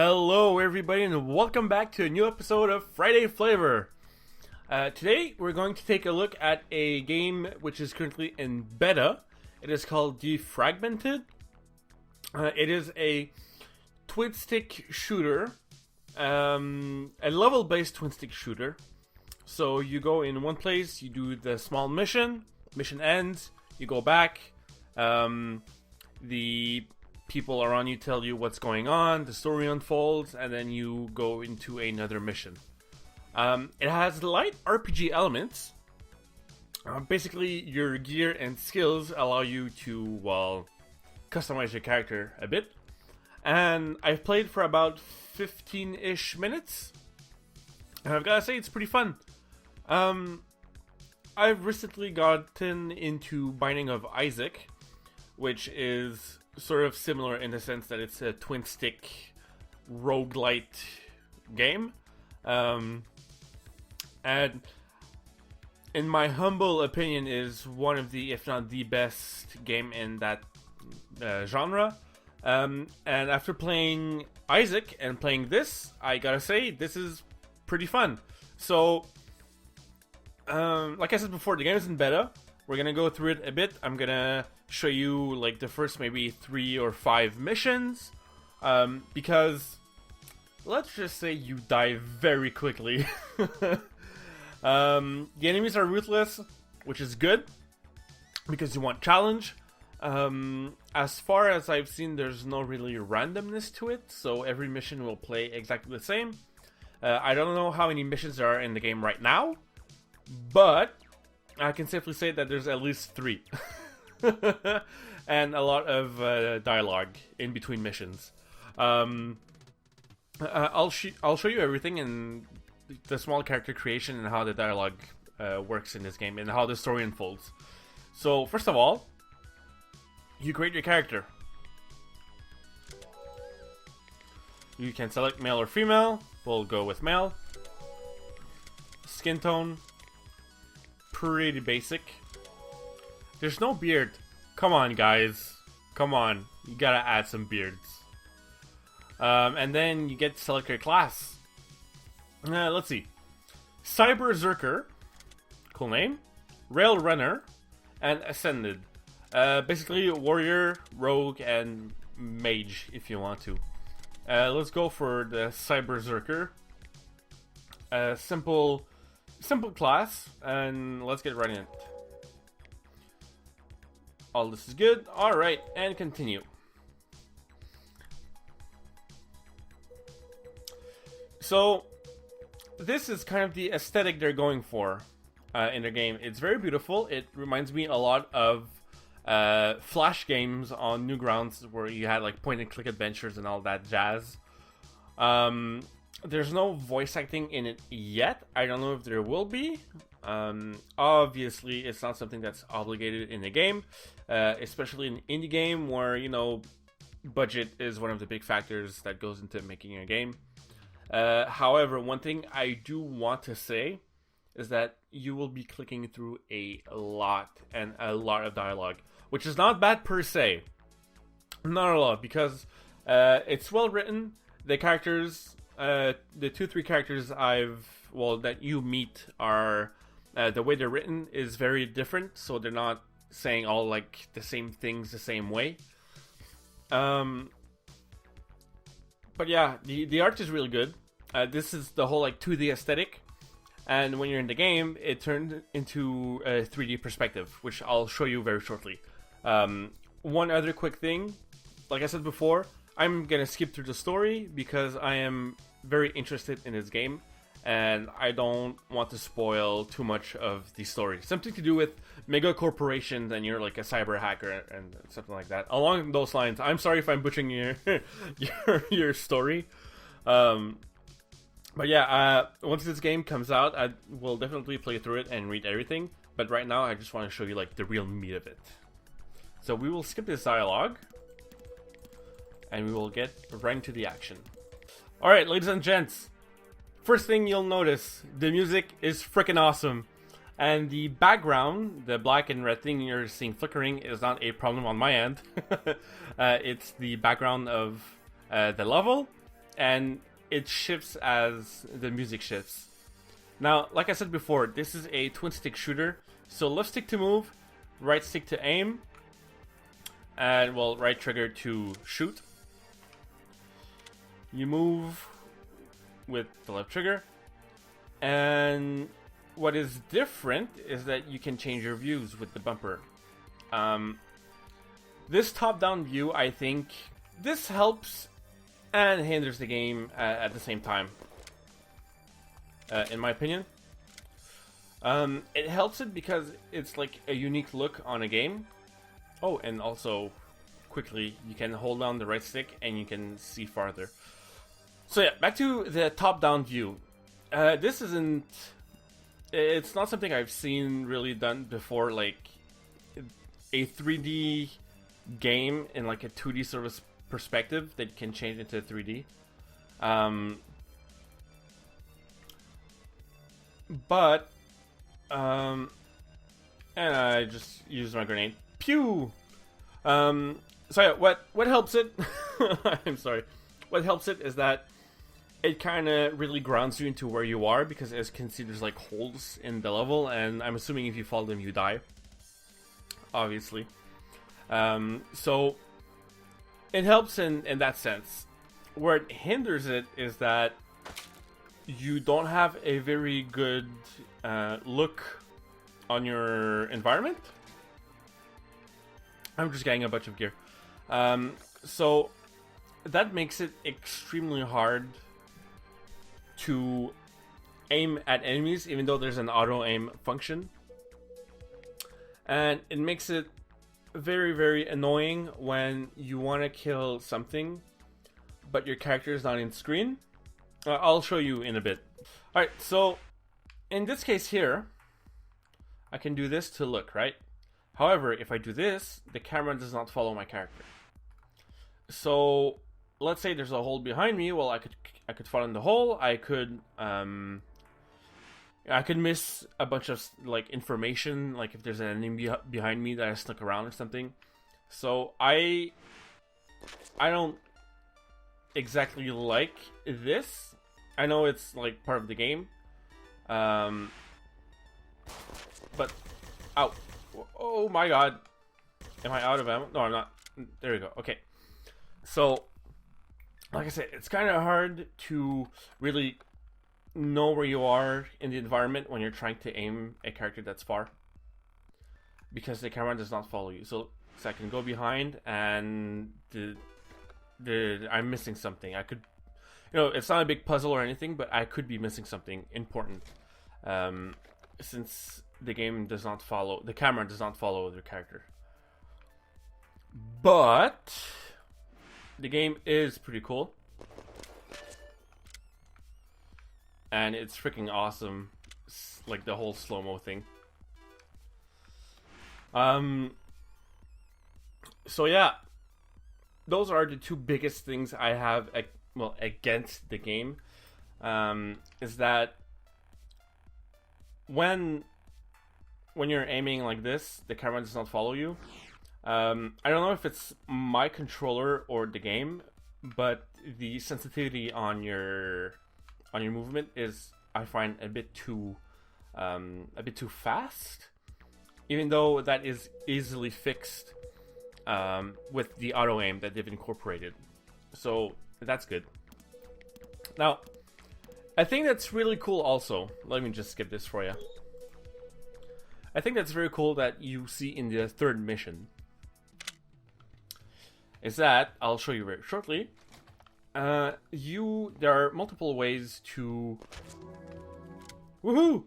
Hello everybody and welcome back to a new episode of Friday Flavor. Today we're going to take a look at a game which is currently in beta. It is called Defragmented. It is a twin stick shooter, a level based twin stick shooter. So you go in one place, you do the small mission ends, you go back, the people around you tell you what's going on, the story unfolds, and then you go into another mission. It has light RPG elements. Basically, your gear and skills allow you to, customize your character a bit. And I've played for about 15-ish minutes. And I've got to say, it's pretty fun. I've recently gotten into Binding of Isaac, which is sort of similar in the sense that it's a twin stick roguelite game. And in my humble opinion is one of the, if not the best game in that genre. And after playing Isaac and playing this, I gotta say, this is pretty fun. So, like I said before, the game is in beta. We're gonna go through it a bit. I'm gonna show you like the first maybe 3 or 5 missions, because let's just say you die very quickly. The enemies are ruthless, which is good because you want challenge. As far as I've seen, there's no really randomness to it, so every mission will play exactly the same. I don't know how many missions there are in the game right now, but I can safely say that there's at least 3. And a lot of dialogue in between missions. I'll show you everything in the small character creation and how the dialogue works in this game and how the story unfolds. So first of all, you create your character. You can select male or female. We'll go with male. Skin tone, pretty basic. There's no beard. Come on, guys. Come on. You gotta add some beards. And then you get to select your class. Let's see. Cyberpunk. Cool name. Rail Runner. And Ascended. Basically, warrior, rogue, and mage, if you want to. Let's go for the Cyberpunk. Simple class. And let's get right in it. All this is good. Alright, and continue. So, this is kind of the aesthetic they're going for in their game. It's very beautiful. It reminds me a lot of Flash games on Newgrounds, where you had like point-and-click adventures and all that jazz. There's no voice acting in it yet. I don't know if there will be. Obviously, it's not something that's obligated in the game, especially in an indie game where, you know, budget is one of the big factors that goes into making a game. However, one thing I do want to say is that you will be clicking through a lot of dialogue, which is not bad per se. Not a lot, because it's well written. The characters, the 2-3 characters that you meet are, the way they're written is very different, so they're not saying all like the same things the same way. But yeah, the art is really good. This is the whole like 2D aesthetic, and when you're in the game, it turned into a 3D perspective, which I'll show you very shortly. One other quick thing, like I said before, I'm gonna skip through the story because I am very interested in this game, and I don't want to spoil too much of the story. Something to do with mega corporations and you're like a cyber hacker and something like that. Along those lines, I'm sorry if I'm butchering your story. But yeah, once this game comes out, I will definitely play through it and read everything. But right now, I just want to show you like the real meat of it. So we will skip this dialogue, and we will get right into the action. Alright, ladies and gents. First thing you'll notice, the music is freaking awesome. And the background, the black and red thing you're seeing flickering, is not a problem on my end. It's the background of the level and it shifts as the music shifts. Now, like I said before, this is a twin stick shooter, so left stick to move, right stick to aim, and well, right trigger to shoot. You move with the left trigger, and what is different is that you can change your views with the bumper. This top-down view, I think, this helps and hinders the game at the same time. In my opinion, it helps it because it's like a unique look on a game. Oh, and also, quickly, you can hold down the right stick and you can see farther. So yeah, back to the top-down view. This isn't... It's not something I've seen really done before, like a 3D game in like a 2D sort of perspective that can change into 3D. And I just used my grenade. Pew! So yeah, what helps it? I'm sorry. What helps it is that it kind of really grounds you into where you are, because as you can see, there's like holes in the level, and I'm assuming if you fall them, you die. Obviously. So it helps in that sense. Where it hinders it is that you don't have a very good look on your environment. I'm just getting a bunch of gear. So that makes it extremely hard to aim at enemies, even though there's an auto aim function. And it makes it very, very annoying when you want to kill something, but your character is not in screen. I'll show you in a bit. Alright, so in this case here, I can do this to look, right? However, if I do this, the camera does not follow my character. So let's say there's a hole behind me. Well, I could fall in the hole. I could miss a bunch of like information, like if there's an enemy behind me that I snuck around or something. So I don't exactly like this. I know it's like part of the game, but ow, oh my god, am I out of ammo? No, I'm not. There we go. Okay, so like I said, it's kind of hard to really know where you are in the environment when you're trying to aim a character that's far, because the camera does not follow you. So I can go behind and I'm missing something. I could, it's not a big puzzle or anything, but I could be missing something important, since the camera does not follow the character. But the game is pretty cool. And it's freaking awesome, like the whole slow-mo thing. So yeah, those are the two biggest things I have, against the game. Is that when you're aiming like this, the camera does not follow you. I don't know if it's my controller or the game, but the sensitivity on your movement is, I find, a bit too fast, even though that is easily fixed with the auto aim that they've incorporated. So that's good. Now, I think that's really cool also. Let me just skip this for you. I think that's very cool that you see in the third mission is that, I'll show you very shortly, there are multiple ways to... Woohoo!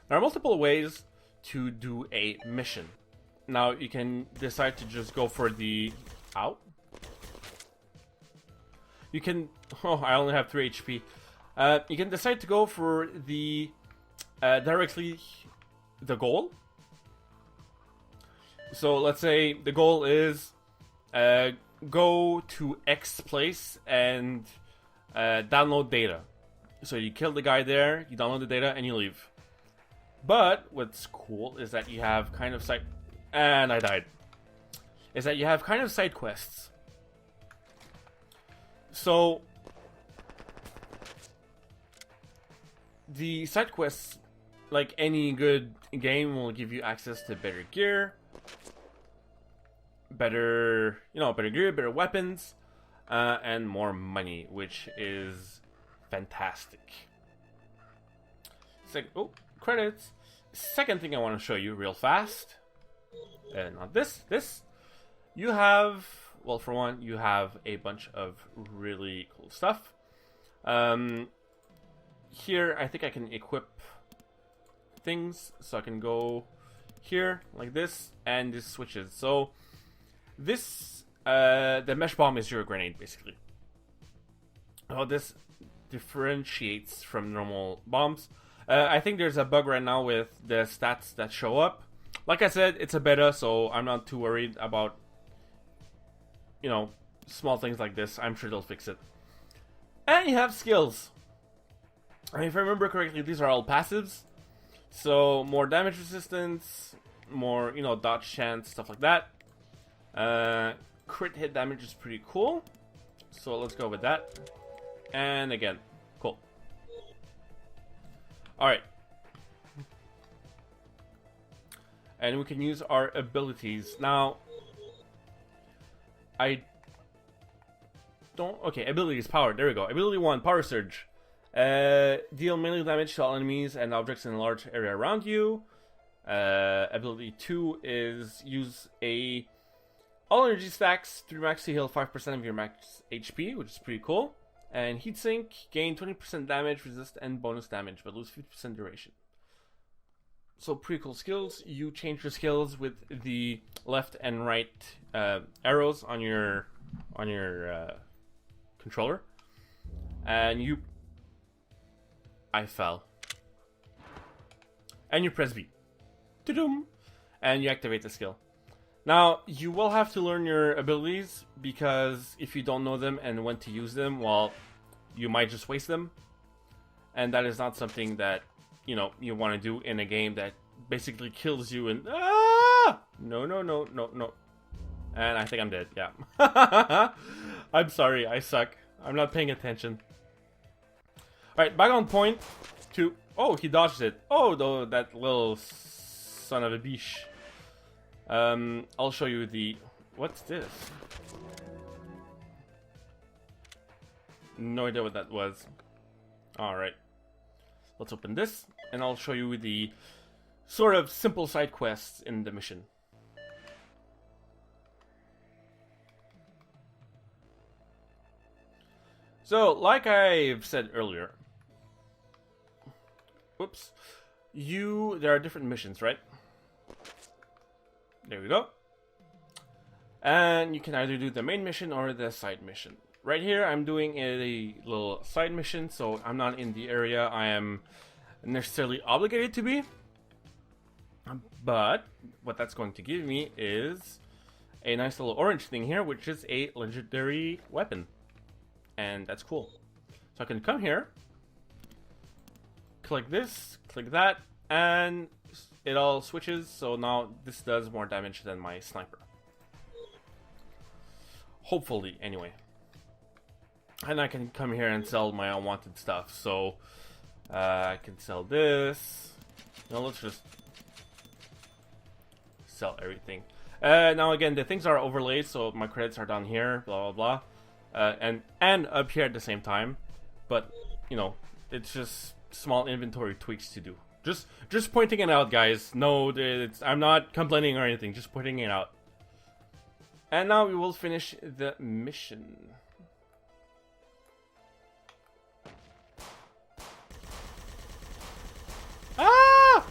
There are multiple ways to do a mission. Now, you can decide to just go for the... Ow. You can... Oh, I only have 3 HP. You can decide to go for the... directly the goal. So, let's say the goal is... go to X place and download data. So you kill the guy there, you download the data, and you leave. But what's cool is that you have kind of side... And I died. Is that you have kind of side quests. So the side quests, like any good game, will give you access to better gear, better gear, better weapons, and more money, which is fantastic. Oh, credits. Second thing I want to show you real fast, and not this. You have, well, for one, you have a bunch of really cool stuff. Here, I think I can equip things, so I can go here like this, and this switches. So this, the mesh bomb is your grenade, basically. Oh, this differentiates from normal bombs. I think there's a bug right now with the stats that show up. Like I said, it's a beta, so I'm not too worried about, small things like this. I'm sure they'll fix it. And you have skills. And if I remember correctly, these are all passives. So more damage resistance, more, dodge chance, stuff like that. Crit hit damage is pretty cool. So let's go with that. And again, cool. Alright. And we can use our abilities. Now, okay, abilities, power, there we go. Ability 1, Power Surge. Deal melee damage to all enemies and objects in a large area around you. Ability 2 is use all energy stacks through max to heal 5% of your max HP, which is pretty cool. And Heat Sink, gain 20% damage, resist, and bonus damage, but lose 50% duration. So pretty cool skills. You change your skills with the left and right arrows on your controller, and I fell, and you press B, and you activate the skill. Now you will have to learn your abilities, because if you don't know them and when to use them, well, you might just waste them, and that is not something that you want to do in a game that basically kills you and no. And I think I'm dead, yeah. I'm sorry, I suck. I'm not paying attention. Alright, back on point to... Oh, he dodged it. Oh, though, that little son of a bitch. I'll show you the... What's this? No idea what that was. Alright. Let's open this, and I'll show you the sort of simple side quests in the mission. So, like I've said earlier, there are different missions, right? There we go. And you can either do the main mission or the side mission. Right here, I'm doing a little side mission, so I'm not in the area I am necessarily obligated to be. But what that's going to give me is a nice little orange thing here, which is a legendary weapon. And that's cool. So I can come here, click this, click that, and it all switches. So now this does more damage than my sniper. Hopefully, anyway. And I can come here and sell my unwanted stuff. So I can sell this. Let's just sell everything. Now again, the things are overlaid, so my credits are down here, blah blah blah. And up here at the same time, but it's just small inventory tweaks to do. Just pointing it out, guys. No, I'm not complaining or anything. Just pointing it out. And now we will finish the mission. Ah!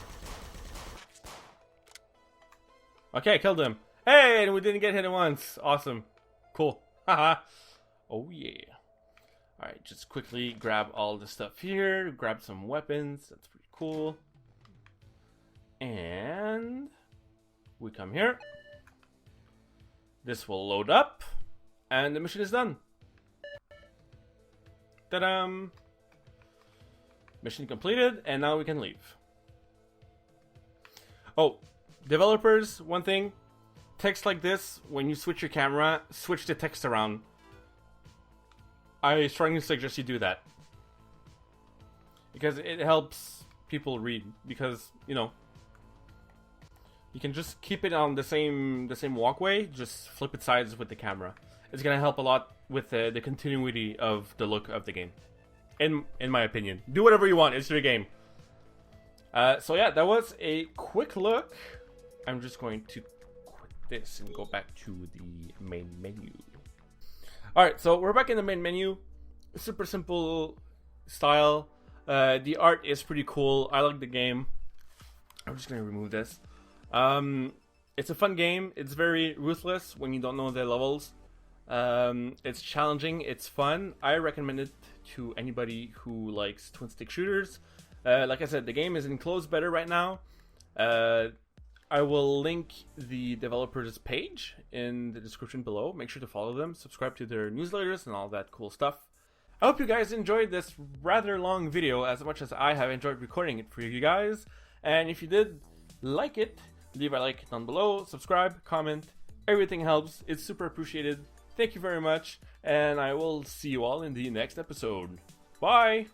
Okay, I killed him. Hey, and we didn't get hit at once. Awesome. Cool. Haha. Oh yeah. Alright, just quickly grab all the stuff here. Grab some weapons. That's pretty cool. And we come here. This will load up. And the mission is done. Ta-da! Mission completed, and now we can leave. Oh, developers, one thing. Text like this, when you switch your camera, switch the text around. I strongly suggest you do that. because it helps people read, because, you know, you can just keep it on the same walkway, just flip it sides with the camera. It's gonna help a lot with the continuity of the look of the game, in my opinion. Do whatever you want, it's your game. So yeah, that was a quick look. I'm just going to quit this and go back to the main menu. Alright, so we're back in the main menu. Super simple style. The art is pretty cool. I like the game. I'm just gonna remove this. It's a fun game. It's very ruthless when you don't know the levels. It's challenging. It's fun. I recommend it to anybody who likes twin stick shooters. Like I said, the game is in closed beta right now. I will link the developers page in the description below. Make sure to follow them, subscribe to their newsletters and all that cool stuff. I hope you guys enjoyed this rather long video as much as I have enjoyed recording it for you guys. And if you did like it, leave a like down below, subscribe, comment, everything helps. It's super appreciated. Thank you very much, and I will see you all in the next episode. Bye!